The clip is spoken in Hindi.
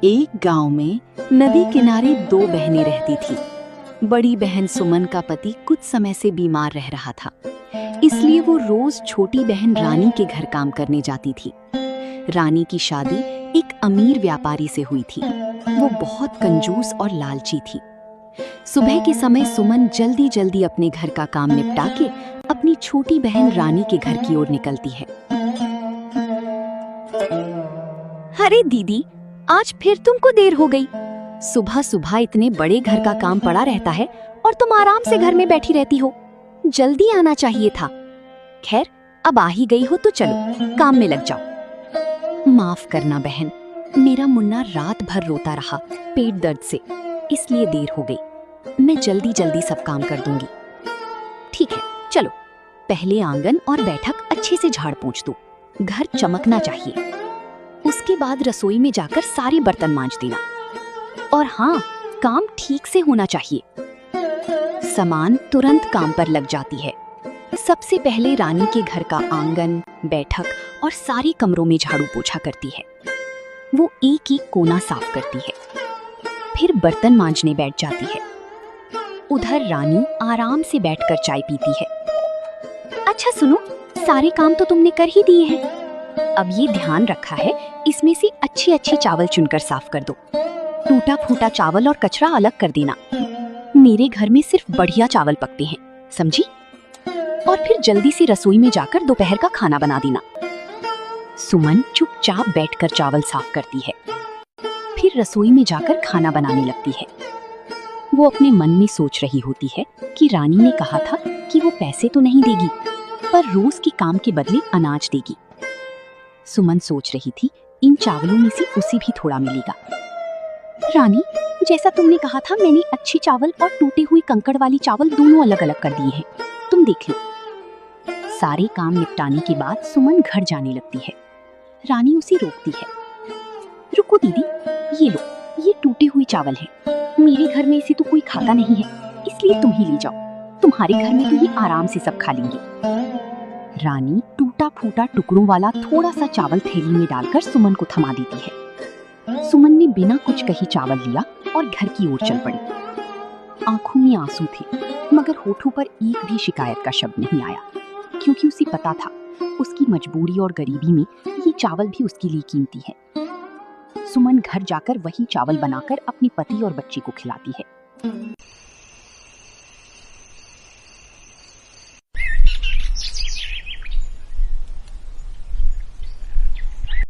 एक गांव में नदी किनारे दो बहनें रहती थी। बड़ी बहन सुमन का पति कुछ समय से बीमार रह रहा था, इसलिए वो रोज छोटी बहन रानी के घर काम करने जाती थी। रानी की शादी एक अमीर व्यापारी से हुई थी। वो बहुत कंजूस और लालची थी। सुबह के समय सुमन जल्दी जल्दी अपने घर का काम निपटा के अपनी छोटी बहन रानी के घर की ओर निकलती है। अरे दीदी, आज फिर तुमको देर हो गई। सुबह सुबह इतने बड़े घर का काम पड़ा रहता है और तुम आराम से घर में बैठी रहती हो। जल्दी आना चाहिए था। खैर, अब आ ही गई हो तो चलो काम में लग जाओ। माफ करना बहन, मेरा मुन्ना रात भर रोता रहा पेट दर्द से, इसलिए देर हो गई। मैं जल्दी जल्दी सब काम कर दूंगी। ठीक है, चलो पहले आंगन और बैठक अच्छे से झाड़ पोंछ दो। घर चमकना चाहिए। उसके बाद रसोई में जाकर सारे बर्तन मांज देना। और हाँ, काम ठीक से होना चाहिए। सामान तुरंत काम पर लग जाती है। सबसे पहले रानी के घर का आंगन, बैठक और सारे कमरों में झाड़ू पोछा करती है। वो एक एक कोना साफ करती है, फिर बर्तन मांजने बैठ जाती है। उधर रानी आराम से बैठकर चाय पीती है। अच्छा सुनो, सारे काम तो तुमने कर ही दिए हैं। अब ये ध्यान रखा है, इसमें से अच्छे अच्छे चावल चुनकर साफ कर दो। टूटा फूटा चावल और कचरा अलग कर देना। मेरे घर में सिर्फ बढ़िया चावल पकते हैं, समझी? और फिर जल्दी से रसोई में जाकर दोपहर का खाना बना देना। सुमन चुपचाप बैठकर चावल साफ करती है, फिर रसोई में जाकर खाना बनाने लगती है। वो अपने मन में सोच रही होती है कि रानी ने कहा था कि वो पैसे तो नहीं देगी, पर रोज के काम के बदले अनाज देगी। सुमन सोच रही थी, इन चावलों में से उसे भी थोड़ा मिलेगा। रानी, जैसा तुमने कहा था, मैंने अच्छे चावल और टूटे हुए कंकड़ वाली चावल दोनों अलग अलग कर दिए हैं। तुम देख लो। सारे काम निपटाने के बाद सुमन घर जाने लगती है। रानी उसे रोकती है। रुको दीदी, ये लो, ये टूटे हुए चावल हैं। मेरे घर में इसे तो कोई खाता नहीं है, इसलिए तुम ही ले जाओ। तुम्हारे घर में तो ये आराम से सब खा लेंगे। रानी टूटा फूटा टुकड़ों वाला थोड़ा सा चावल थैली में डालकर सुमन को थमा देती है। सुमन ने बिना कुछ कही चावल लिया और घर की ओर चल पड़ी। आंखों में आंसू थे, मगर होठों पर एक भी शिकायत का शब्द नहीं आया, क्योंकि उसे पता था उसकी मजबूरी और गरीबी में ये चावल भी उसके लिए कीमती है। सुमन घर जाकर वही चावल बनाकर अपने पति और बच्चे को खिलाती है।